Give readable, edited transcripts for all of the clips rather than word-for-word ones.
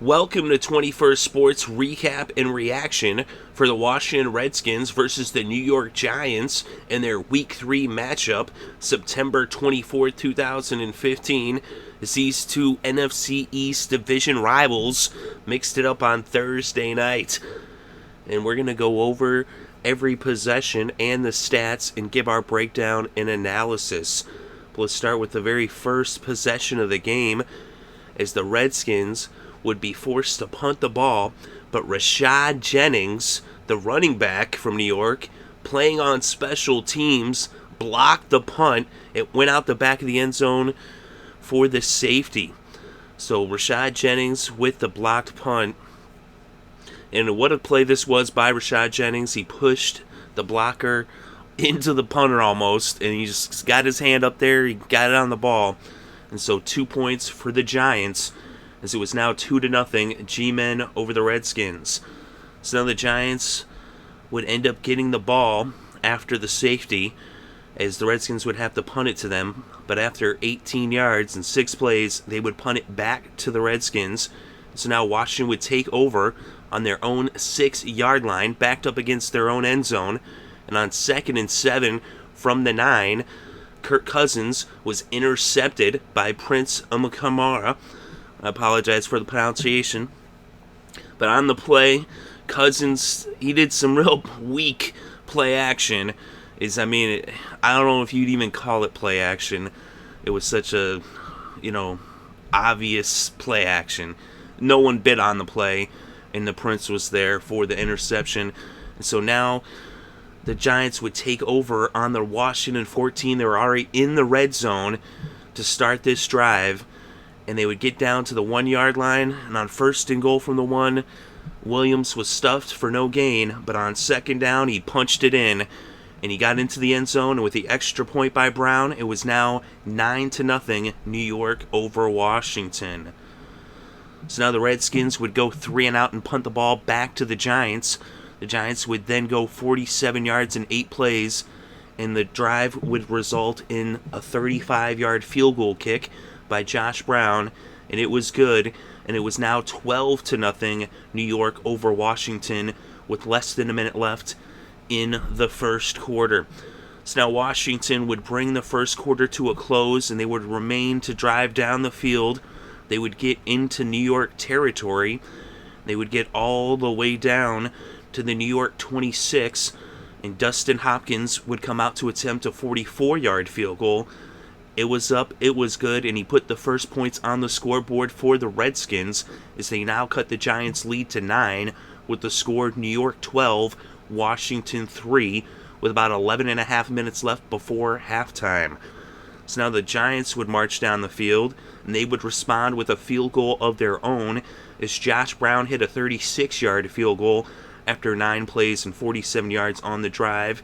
Welcome to 21st Sports Recap and Reaction for the Washington Redskins versus the New York Giants in their Week 3 matchup, September 24th, 2015, as these two NFC East division rivals mixed it up on Thursday night. And we're going to go over every possession and the stats and give our breakdown and analysis. But let's start with the very first possession of the game, as the Redskins would be forced to punt the ball, but Rashad Jennings, the running back from New York, playing on special teams, blocked the punt. It went out the back of the end zone for the safety. So Rashad Jennings with the blocked punt. And what a play this was by Rashad Jennings. He pushed the blocker into the punter almost, and he just got his hand up there. He got it on the ball. And so 2 points for the Giants, as it was now 2-0 G-Men over the Redskins. So now the Giants would end up getting the ball after the safety, as the Redskins would have to punt it to them. But after 18 yards and 6 plays, they would punt it back to the Redskins. So now Washington would take over on their own 6-yard line, backed up against their own end zone. And on 2nd and 7 from the 9, Kirk Cousins was intercepted by Prince Amukamara. I apologize for the pronunciation. But on the play, Cousins, he did some real weak play action. I don't know if you'd even call it play action. It was such a, obvious play action. No one bid on the play, and the Prince was there for the interception. And so now the Giants would take over on the Washington 14. They were already in the red zone to start this drive. And they would get down to the 1-yard line, and on 1st and goal from the 1, Williams was stuffed for no gain, but on 2nd down, he punched it in, and he got into the end zone, and with the extra point by Brown, it was now 9-0 New York over Washington. So now the Redskins would go 3 and out and punt the ball back to the Giants. The Giants would then go 47 yards in 8 plays, and the drive would result in a 35-yard field goal kick by Josh Brown, and it was good, and it was now 12-0 New York over Washington with less than a minute left in the first quarter. So now Washington would bring the first quarter to a close, and they would remain to drive down the field. They would get into New York territory. They would get all the way down to the New York 26, and Dustin Hopkins would come out to attempt a 44-yard field goal. It was up, it was good, and he put the first points on the scoreboard for the Redskins, as they now cut the Giants' lead to 9 with the score New York 12, Washington 3, with about 11.5 minutes left before halftime. So now the Giants would march down the field, and they would respond with a field goal of their own, as Josh Brown hit a 36-yard field goal after 9 plays and 47 yards on the drive,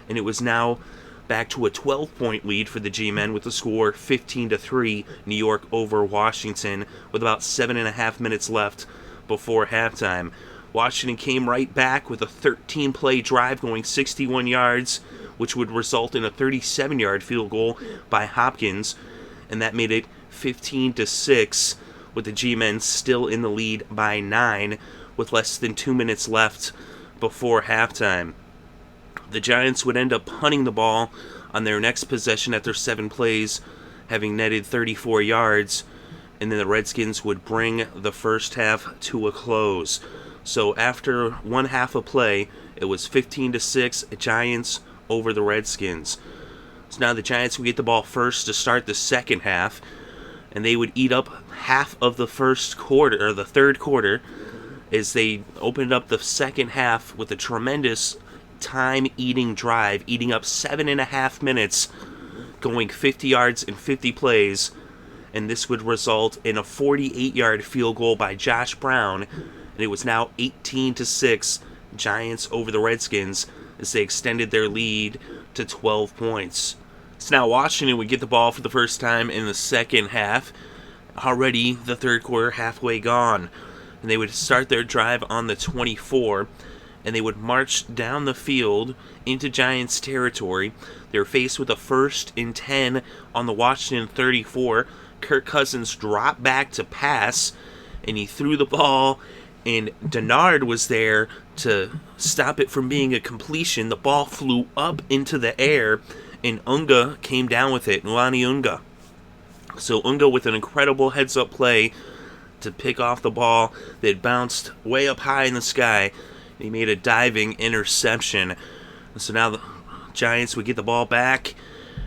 and it was now back to a 12-point lead for the G-Men with the score 15-3 New York over Washington with about 7.5 minutes left before halftime. Washington came right back with a 13-play drive going 61 yards, which would result in a 37-yard field goal by Hopkins, and that made it 15-6 with the G-Men still in the lead by 9 with less than 2 minutes left before halftime. The Giants would end up punting the ball on their next possession after 7 plays, having netted 34 yards, and then the Redskins would bring the first half to a close. So after one half of play, it was 15-6 Giants over the Redskins. So now the Giants would get the ball first to start the second half, and they would eat up half of the first quarter, or the third quarter, as they opened up the second half with a tremendous time-eating drive, eating up 7.5 minutes, going 50 yards and 50 plays, and this would result in a 48-yard field goal by Josh Brown, and it was now 18-6 Giants over the Redskins as they extended their lead to 12 points. So now Washington would get the ball for the first time in the second half, already the third quarter halfway gone, and they would start their drive on the 24, and they would march down the field into Giants territory. They were faced with a 1st and 10 on the Washington 34. Kirk Cousins dropped back to pass, and he threw the ball, and Denard was there to stop it from being a completion. The ball flew up into the air, and Unga came down with it, Nwani Unga. So Unga with an incredible heads-up play to pick off the ball that bounced way up high in the sky. He made a diving interception. So now the Giants would get the ball back,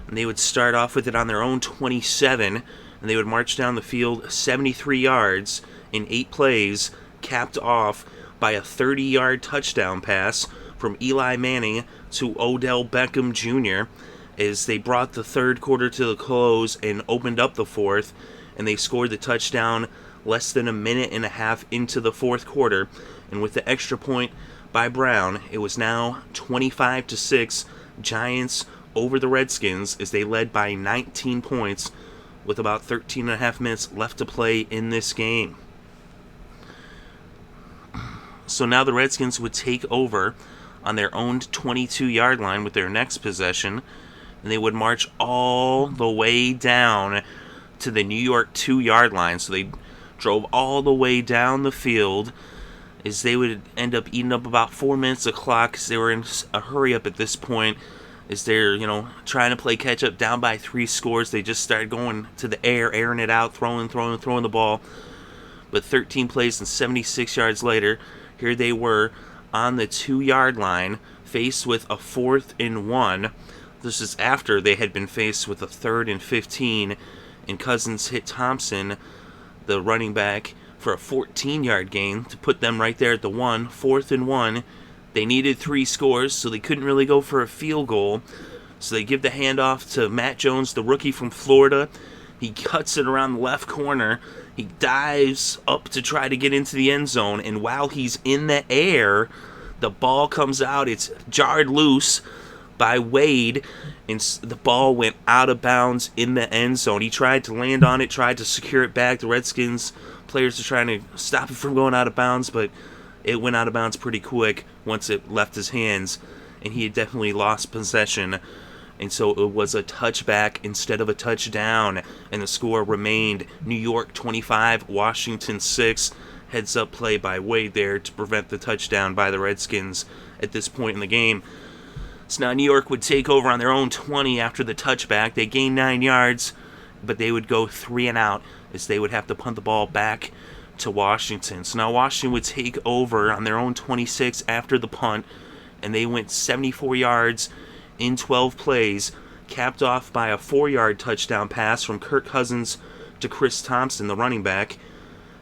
and they would start off with it on their own 27, and they would march down the field 73 yards in 8 plays, capped off by a 30-yard touchdown pass from Eli Manning to Odell Beckham Jr. as they brought the third quarter to the close and opened up the fourth, and they scored the touchdown less than a minute and a half into the fourth quarter. And with the extra point by Brown, it was now 25-6, Giants over the Redskins as they led by 19 points with about 13 and a half minutes left to play in this game. So now the Redskins would take over on their own 22-yard line with their next possession, and they would march all the way down to the New York 2-yard line. So they drove all the way down the field as they would end up eating up about 4 minutes of clock because they were in a hurry up at this point as they're, trying to play catch up down by 3 scores. They just started going to the air, airing it out, throwing the ball. But 13 plays and 76 yards later, here they were on the 2-yard line, faced with a 4th and 1. This is after they had been faced with a 3rd and 15, and Cousins hit Thompson, the running back, for a 14-yard gain to put them right there at the 1, 4th and 1. They needed 3 scores, so they couldn't really go for a field goal. So they give the handoff to Matt Jones, the rookie from Florida. He cuts it around the left corner. He dives up to try to get into the end zone, and while he's in the air, the ball comes out. It's jarred loose by Wade, and the ball went out of bounds in the end zone. He tried to land on it, tried to secure it back. The Redskins players are trying to stop it from going out of bounds, but it went out of bounds pretty quick once it left his hands, and he had definitely lost possession. And so it was a touchback instead of a touchdown, and the score remained New York 25, Washington 6. Heads up play by Wade there to prevent the touchdown by the Redskins at this point in the game. So now New York would take over on their own 20 after the touchback. They gained 9 yards, but they would go 3 and out as they would have to punt the ball back to Washington. So now Washington would take over on their own 26 after the punt, and they went 74 yards in 12 plays, capped off by a 4-yard touchdown pass from Kirk Cousins to Chris Thompson, the running back.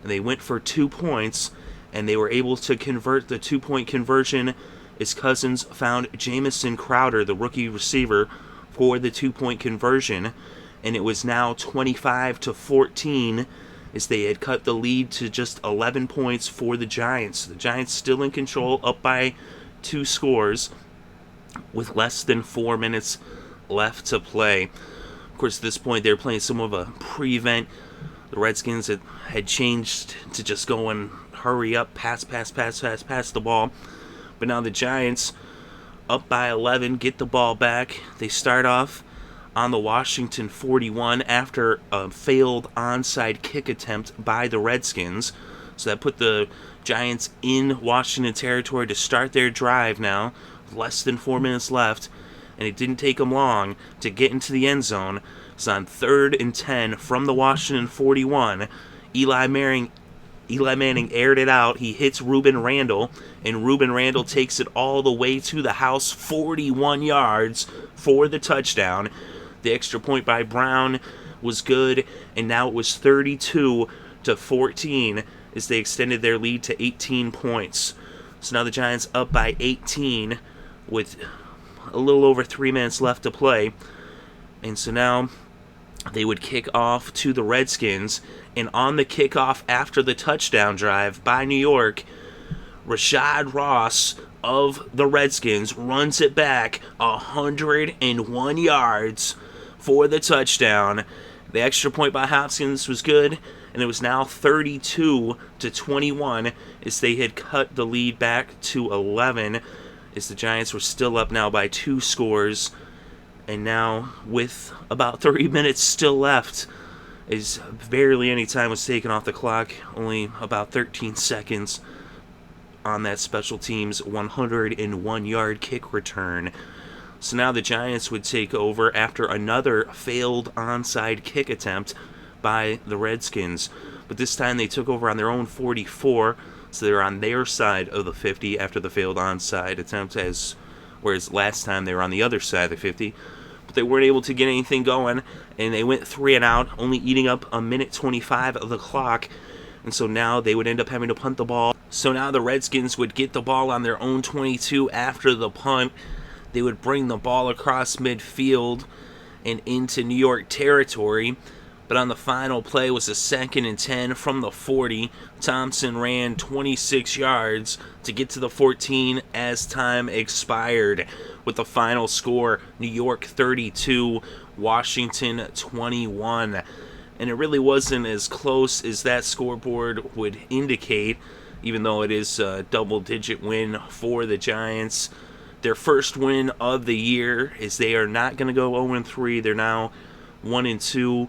And they went for 2 points, and they were able to convert the 2-point conversion as Cousins found Jamison Crowder, the rookie receiver, for the 2-point conversion. And it was now 25-14 as they had cut the lead to just 11 points for the Giants. The Giants still in control, up by 2 scores, with less than 4 minutes left to play. Of course, at this point, they were playing some of a prevent. The Redskins had changed to just go and hurry up, pass the ball. But now the Giants, up by 11, get the ball back. They start off on the Washington 41 after a failed onside kick attempt by the Redskins. So that put the Giants in Washington territory to start their drive now. Less than 4 minutes left, and it didn't take them long to get into the end zone. It's on 3rd and 10 from the Washington 41. Eli Manning aired it out. He hits Rueben Randle, and Rueben Randle takes it all the way to the house, 41 yards for the touchdown. The extra point by Brown was good, and now it was 32-14 as they extended their lead to 18 points. So now the Giants up by 18 with a little over 3 minutes left to play. And so now they would kick off to the Redskins. And on the kickoff after the touchdown drive by New York, Rashad Ross of the Redskins runs it back 101 yards for the touchdown. The extra point by Hopkins was good, and it was now 32-21 as they had cut the lead back to 11, as the Giants were still up now by 2 scores. And now, with about 30 minutes still left, as barely any time was taken off the clock, only about 13 seconds on that special teams 101-yard kick return. So now the Giants would take over after another failed onside kick attempt by the Redskins. But this time they took over on their own 44, so they were on their side of the 50 after the failed onside attempt, whereas last time they were on the other side of the 50. But they weren't able to get anything going, and they went 3 and out, only eating up a minute 25 of the clock. And so now they would end up having to punt the ball. So now the Redskins would get the ball on their own 22 after the punt. They would bring the ball across midfield and into New York territory. But on the final play was a 2nd and 10 from the 40. Thompson ran 26 yards to get to the 14 as time expired. With the final score, New York 32, Washington 21. And it really wasn't as close as that scoreboard would indicate, even though it is a double-digit win for the Giants. Their first win of the year, as they are not going to go 0-3. They're now 1-2.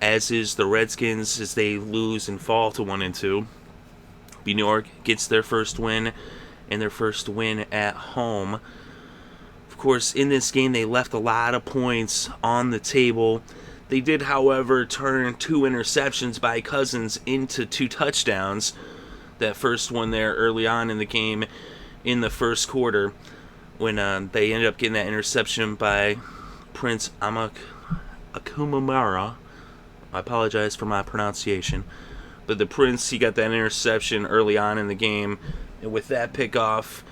As is the Redskins, as they lose and fall to 1-2. New York gets their first win, and their first win at home. Of course, in this game, they left a lot of points on the table. They did, however, turn 2 interceptions by Cousins into 2 touchdowns. That first one there early on in the game in the first quarter, when they ended up getting that interception by Prince Akumamara. I apologize for my pronunciation. But the Prince, he got that interception early on in the game. And with that pickoff,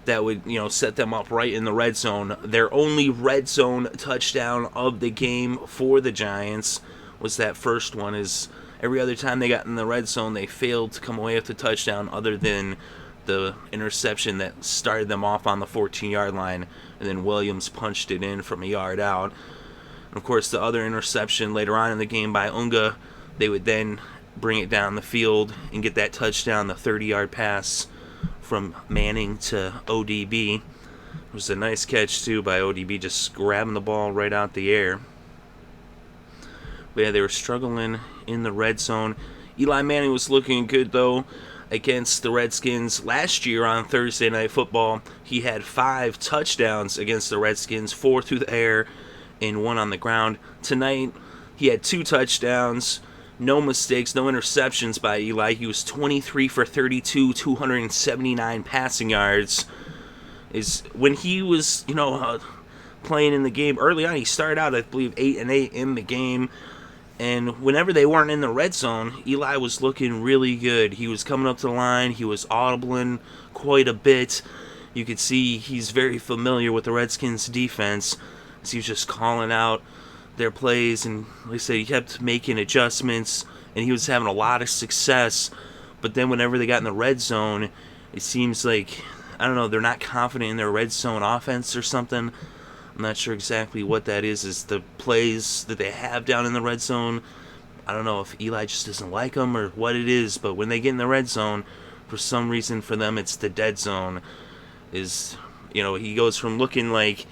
that would, set them up right in the red zone. Their only red zone touchdown of the game for the Giants was that first one. As every other time they got in the red zone, they failed to come away with a touchdown other than the interception that started them off on the 14-yard line. And then Williams punched it in from a yard out. Of course, the other interception later on in the game by Unga, they would then bring it down the field and get that touchdown, the 30-yard pass from Manning to ODB. It was a nice catch, too, by ODB, just grabbing the ball right out the air. But yeah, they were struggling in the red zone. Eli Manning was looking good, though, against the Redskins. Last year on Thursday Night Football, he had 5 touchdowns against the Redskins, 4 through the air, and 1 on the ground. Tonight, he had 2 touchdowns, no mistakes, no interceptions by Eli. He was 23 for 32, 279 passing yards. When he was, playing in the game early on, he started out, I believe, 8-8 in the game. And whenever they weren't in the red zone, Eli was looking really good. He was coming up to the line. He was audibling quite a bit. You could see he's very familiar with the Redskins defense. He was just calling out their plays, and like I said, he kept making adjustments, and he was having a lot of success. But then whenever they got in the red zone, it seems like, I don't know, they're not confident in their red zone offense or something. I'm not sure exactly what that is the plays that they have down in the red zone. I don't know if Eli just doesn't like them or what it is, but when they get in the red zone, for some reason for them it's the dead zone. He goes from looking like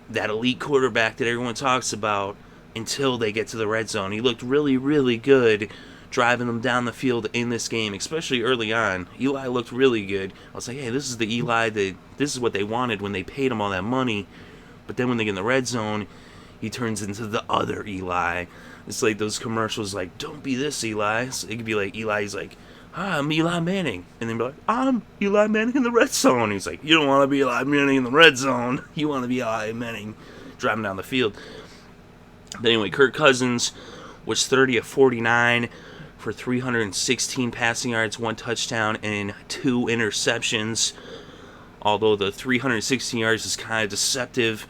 that elite quarterback that everyone talks about until they get to the red zone. He looked really, really good driving them down the field in this game, especially early on. Eli looked really good. I was like, hey, this is the Eli this is what they wanted when they paid him all that money. But then when they get in the red zone, he turns into the other Eli. It's like those commercials like, don't be this Eli. So it could be like Eli's like, hi, I'm Eli Manning. And then be like, I'm Eli Manning in the red zone. He's like, you don't want to be Eli Manning in the red zone. You want to be Eli Manning driving down the field. But anyway, Kirk Cousins was 30 of 49 for 316 passing yards, 1 touchdown, and 2 interceptions. Although the 316 yards is kind of deceptive,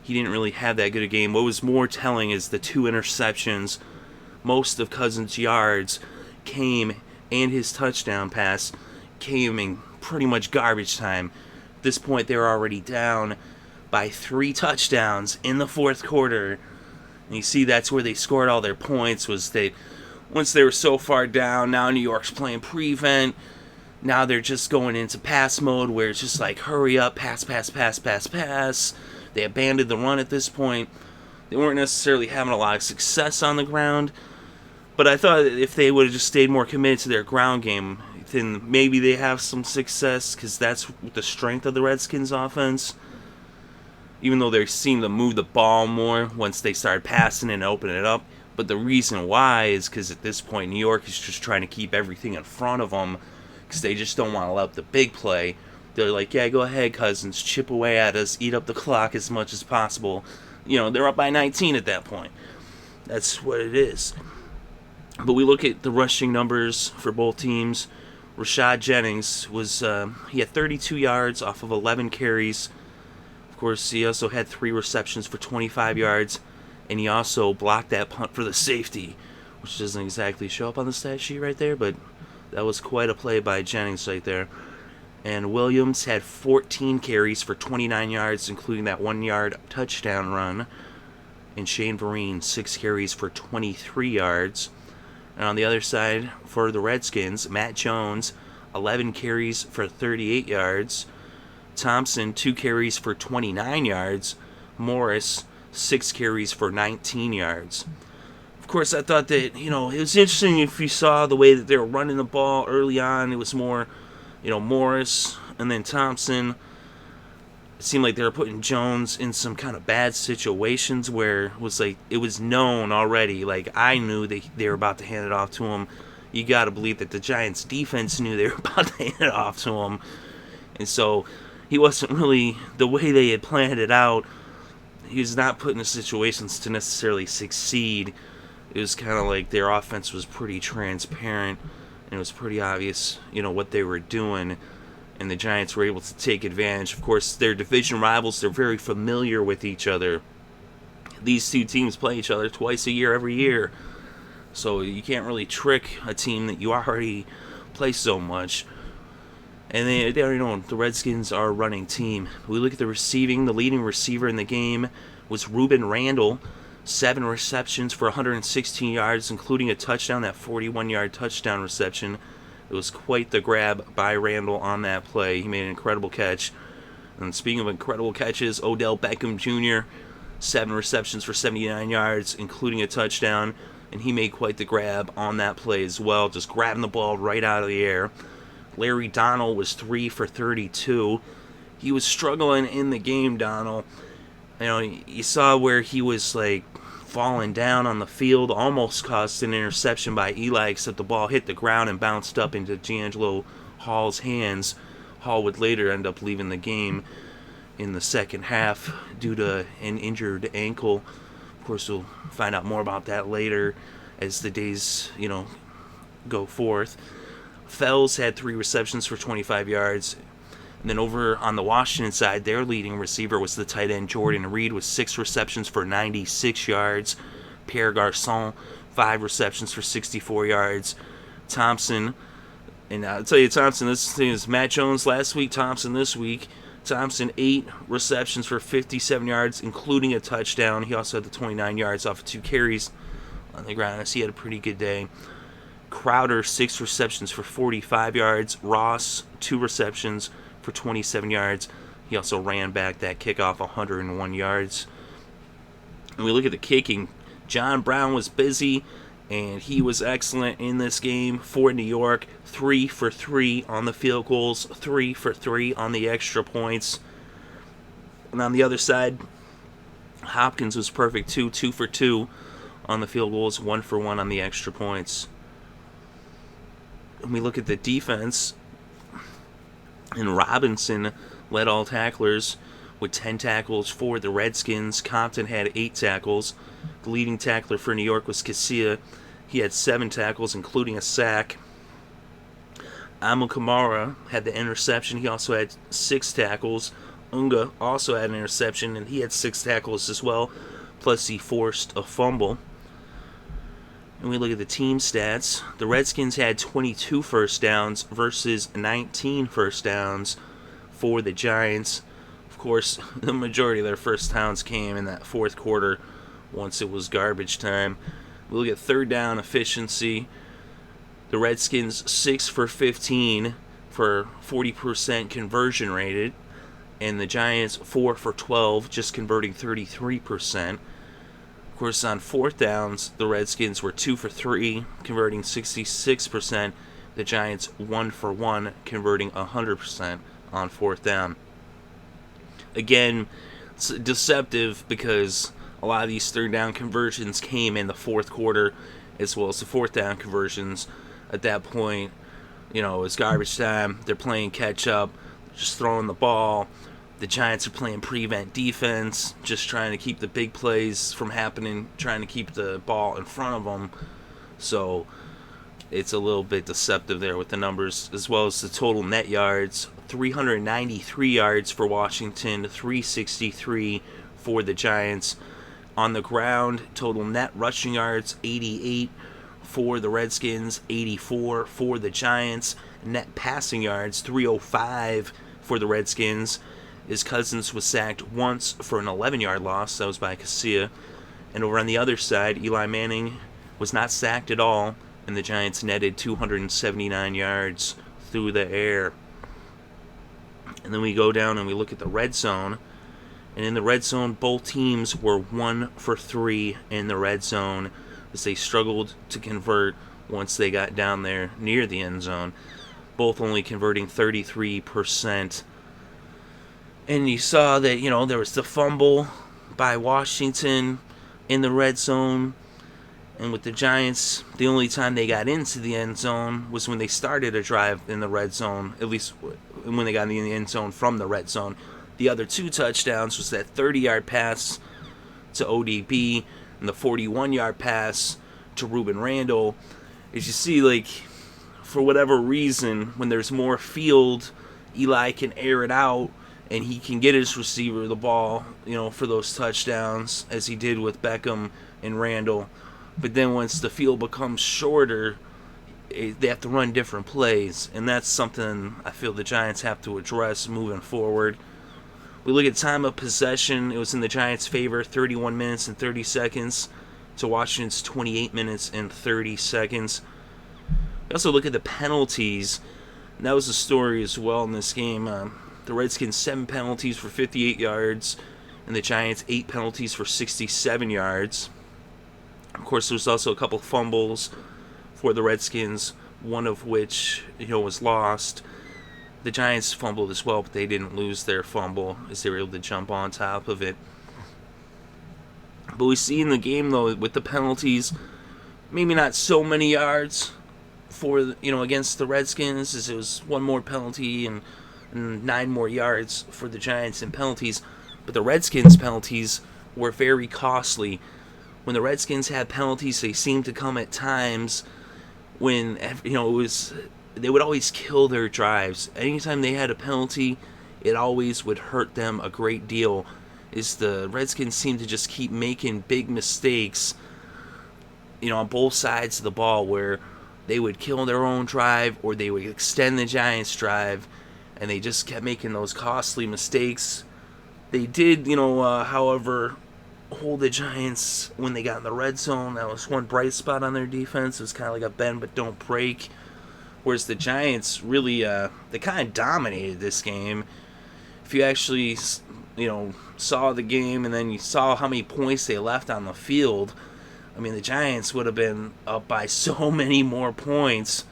he didn't really have that good a game. What was more telling is the 2 interceptions. Most of Cousins' yards came, and his touchdown pass came in pretty much garbage time. At this point, they were already down by 3 touchdowns in the fourth quarter. And you see that's where they scored all their points, was once they were so far down, now New York's playing prevent. Now they're just going into pass mode where it's just like, hurry up, pass. They abandoned the run at this point. They weren't necessarily having a lot of success on the ground. But I thought if they would have just stayed more committed to their ground game, then maybe they have some success, because that's the strength of the Redskins offense. Even though they seem to move the ball more once they start passing and open it up. But the reason why is because at this point, New York is just trying to keep everything in front of them, because they just don't want to let the big play. They're like, yeah, go ahead, Cousins, chip away at us, eat up the clock as much as possible. They're up by 19 at that point. That's what it is. But we look at the rushing numbers for both teams. Rashad Jennings he had 32 yards off of 11 carries. Of course, he also had 3 receptions for 25 yards, and he also blocked that punt for the safety, which doesn't exactly show up on the stat sheet right there, but that was quite a play by Jennings right there. And Williams had 14 carries for 29 yards, including that 1-yard touchdown run. And Shane Vereen, 6 carries for 23 yards. And on the other side, for the Redskins, Matt Jones, 11 carries for 38 yards. Thompson, 2 carries for 29 yards. Morris, 6 carries for 19 yards. Of course, I thought that, it was interesting if you saw the way that they were running the ball early on. It was more, Morris and then Thompson. It seemed like they were putting Jones in some kind of bad situations where it was known already. Like, I knew they were about to hand it off to him. You got to believe that the Giants' defense knew they were about to hand it off to him. And so he wasn't really, the way they had planned it out, he was not put in the situations to necessarily succeed. It was kind of like their offense was pretty transparent, and it was pretty obvious, what they were doing. And the Giants were able to take advantage. Of course, they're division rivals. They're very familiar with each other. These two teams play each other twice a year, every year. So you can't really trick a team that you already play so much. And they already know the Redskins are a running team. We look at the receiving. The leading receiver in the game was Rueben Randle. 7 receptions for 116 yards, including a touchdown, that 41-yard touchdown reception. It was quite the grab by Randle on that play. He made an incredible catch. And speaking of incredible catches, Odell Beckham Jr., 7 receptions for 79 yards, including a touchdown. And he made quite the grab on that play as well, just grabbing the ball right out of the air. Larry Donnell was 3 for 32. He was struggling in the game, Donnell. You saw where he was falling down on the field, almost caused an interception by Eli, except the ball hit the ground and bounced up into D'Angelo Hall's hands. Hall would later end up leaving the game in the second half due to an injured ankle. Of course, we'll find out more about that later as the days, go forth. Fells had 3 receptions for 25 yards. And then over on the Washington side, their leading receiver was the tight end Jordan Reed with 6 receptions for 96 yards. Pierre Garçon, 5 receptions for 64 yards. Thompson, and I'll tell you, Thompson, this thing is Matt Jones last week, Thompson this week. Thompson, 8 receptions for 57 yards, including a touchdown. He also had the 29 yards off of 2 carries on the ground. So he had a pretty good day. Crowder, 6 receptions for 45 yards. Ross, 2 receptions for 27 yards. He also ran back that kickoff 101 yards. And we look at the kicking. John Brown was busy, and he was excellent in this game for New York. 3 for 3 on the field goals, 3 for 3 on the extra points. And on the other side, Hopkins was perfect too, 2 for 2 on the field goals, 1 for 1 on the extra points. And we look at the defense, and Robinson led all tacklers with 10 tackles for the Redskins. Compton had 8 tackles. The leading tackler for New York was Casilla. He had 7 tackles, including a sack. Amu Kamara had the interception. He also had 6 tackles. Unga also had an interception, and he had 6 tackles as well. Plus, he forced a fumble. And we look at the team stats. The Redskins had 22 first downs versus 19 first downs for the Giants. Of course, the majority of their first downs came in that fourth quarter once it was garbage time. We look at third down efficiency. The Redskins 6 for 15 for 40% conversion rated. And the Giants 4 for 12, just converting 33%. Of Of course, on fourth downs, the Redskins were 2 for 3, converting 66%. The Giants 1 for 1, converting 100% on fourth down. Again, it's deceptive because a lot of these third down conversions came in the fourth quarter, as well as the fourth down conversions. At that point, it's garbage time. They're playing catch up, just throwing the ball. The Giants are playing prevent defense, just trying to keep the big plays from happening, trying to keep the ball in front of them. So it's a little bit deceptive there with the numbers, as well as the total net yards. 393 yards for Washington, 363 for the Giants. On the ground, total net rushing yards, 88 for the Redskins, 84 for the Giants. Net passing yards, 305 for the Redskins. His Cousins was sacked once for an 11-yard loss. That was by Casilla. And over on the other side, Eli Manning was not sacked at all, and the Giants netted 279 yards through the air. And then we go down and we look at the red zone. And in the red zone, both teams were 1 for 3 in the red zone, as they struggled to convert once they got down there near the end zone. Both only converting 33%. And you saw that, there was the fumble by Washington in the red zone. And with the Giants, the only time they got into the end zone was when they started a drive in the red zone, at least when they got in the end zone from the red zone. The other 2 touchdowns was that 30-yard pass to ODB and the 41-yard pass to Rueben Randle. As you see, for whatever reason, when there's more field, Eli can air it out, and he can get his receiver the ball, for those touchdowns, as he did with Beckham and Randle. But then once the field becomes shorter, they have to run different plays, and that's something I feel the Giants have to address moving forward. We look at time of possession. It was in the Giants' favor, 31 minutes and 30 seconds to Washington's 28 minutes and 30 seconds. We also look at the penalties, and that was a story as well in this game. The Redskins 7 penalties for 58 yards, and the Giants 8 penalties for 67 yards. Of course, there was also a couple fumbles for the Redskins, one of which was lost. The Giants fumbled as well, but they didn't lose their fumble as they were able to jump on top of it. But we see in the game, though, with the penalties, maybe not so many yards for against the Redskins, as it was 1 more penalty and 9 more yards for the Giants in penalties. But the Redskins' penalties were very costly. When the Redskins had penalties, they seemed to come at times when they would always kill their drives. Anytime they had a penalty, it always would hurt them a great deal. The Redskins seemed to just keep making big mistakes, on both sides of the ball, where they would kill their own drive or they would extend the Giants' drive, and they just kept making those costly mistakes. They did, however, hold the Giants when they got in the red zone. That was one bright spot on their defense. It was kind of like a bend but don't break. Whereas the Giants really, they kind of dominated this game. If you actually, saw the game and then you saw how many points they left on the field, the Giants would have been up by so many more points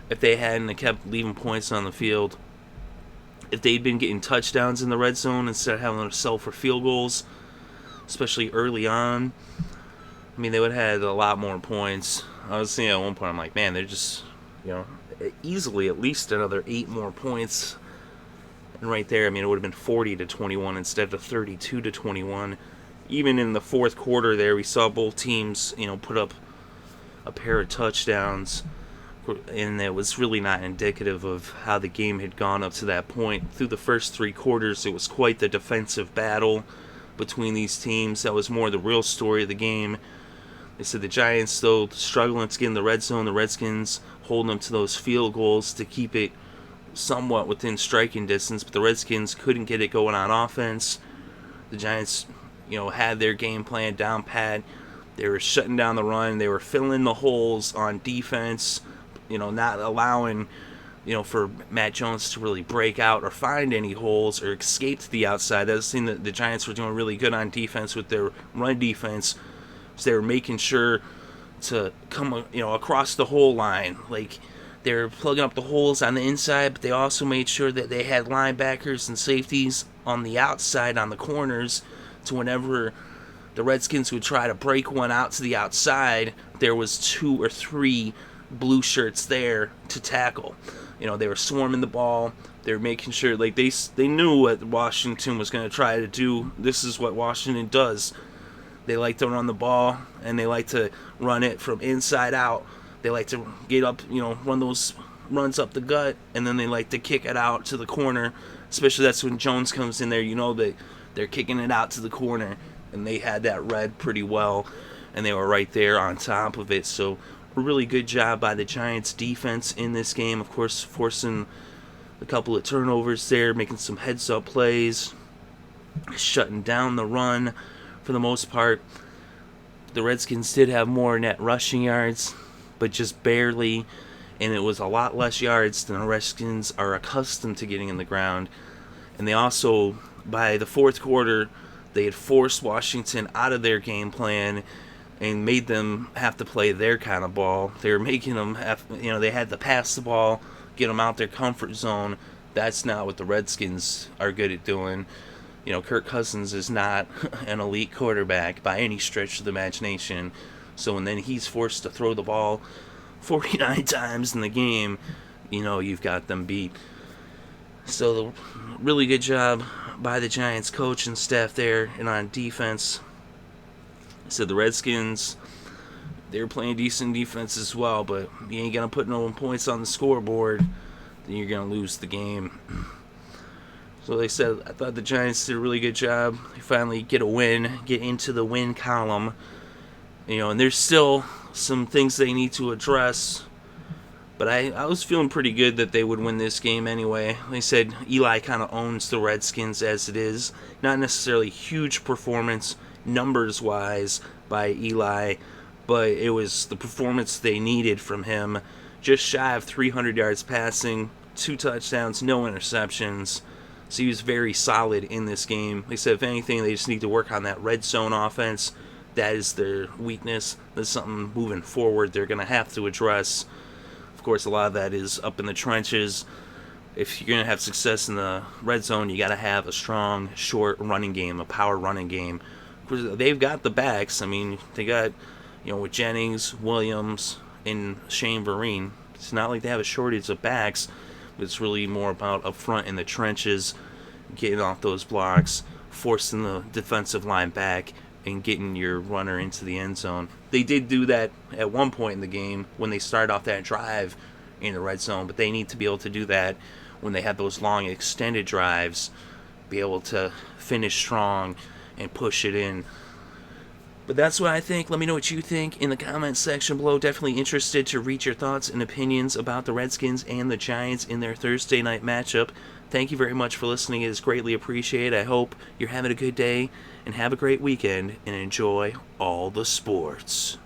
if they hadn't kept leaving points on the field. If they'd been getting touchdowns in the red zone instead of having to settle for field goals, especially early on, they would have had a lot more points. I was thinking at one point, I'm like, man, they're just, easily at least another 8 more points. And right there, it would have been 40-21 instead of 32-21. Even in the fourth quarter there, we saw both teams, put up a pair of touchdowns. And it was really not indicative of how the game had gone up to that point. Through the first 3 quarters, it was quite the defensive battle between these teams. That was more the real story of the game. They said the Giants, though, struggling to get in the red zone. The Redskins holding them to those field goals to keep it somewhat within striking distance. But the Redskins couldn't get it going on offense. The Giants, had their game plan down pat. They were shutting down the run. They were filling the holes on defense. Not allowing, for Matt Jones to really break out or find any holes or escape to the outside. That's the thing that the Giants were doing really good on defense with their run defense. So they were making sure to come, across the whole line. Like, they were plugging up the holes on the inside, but they also made sure that they had linebackers and safeties on the outside, on the corners, to whenever the Redskins would try to break one out to the outside, there was 2 or 3 blue shirts there to tackle. They were swarming the ball. They were making sure, like, they knew what Washington was going to try to do. This is what Washington does. They like to run the ball, and they like to run it from inside out. They like to get up, run those runs up the gut, and then they like to kick it out to the corner. Especially that's when Jones comes in there. That they're kicking it out to the corner, and they had that read pretty well, and they were right there on top of it. So a really good job by the Giants defense in this game. Of course, forcing a couple of turnovers there, making some heads-up plays, shutting down the run for the most part. The Redskins did have more net rushing yards, but just barely, and it was a lot less yards than the Redskins are accustomed to getting in the ground. And they also, by the fourth quarter, they had forced Washington out of their game plan and made them have to play their kind of ball. They were making them have, they had to pass the ball, get them out their comfort zone. That's not what the Redskins are good at doing. Kirk Cousins is not an elite quarterback by any stretch of the imagination. So when then he's forced to throw the ball 49 times in the game, you've got them beat. So really good job by the Giants coach and staff there and on defense. So the Redskins, they were playing decent defense as well, but you ain't going to put no points on the scoreboard, then you're going to lose the game. So they said, I thought the Giants did a really good job. They finally get a win, get into the win column. And there's still some things they need to address. But I was feeling pretty good that they would win this game anyway. They said Eli kind of owns the Redskins as it is. Not necessarily huge performance numbers-wise by Eli, but it was the performance they needed from him. Just shy of 300 yards passing, 2 touchdowns, no interceptions. So he was very solid in this game. They said if anything, they just need to work on that red zone offense. That is their weakness. That's something moving forward they're going to have to address. Of course, a lot of that is up in the trenches. If you're going to have success in the red zone, you got to have a strong, short running game, a power running game. Of course, they've got the backs. I mean, they got, with Jennings, Williams, and Shane Vereen. It's not like they have a shortage of backs. It's really more about up front in the trenches, getting off those blocks, forcing the defensive line back, and getting your runner into the end zone. They did do that at one point in the game when they started off that drive in the red zone, but they need to be able to do that when they have those long extended drives, be able to finish strong and push it in. But that's what I think. Let me know what you think in the comments section below. Definitely interested to read your thoughts and opinions about the Redskins and the Giants in their Thursday night matchup. Thank you very much for listening. It is greatly appreciated. I hope you're having a good day and have a great weekend and enjoy all the sports.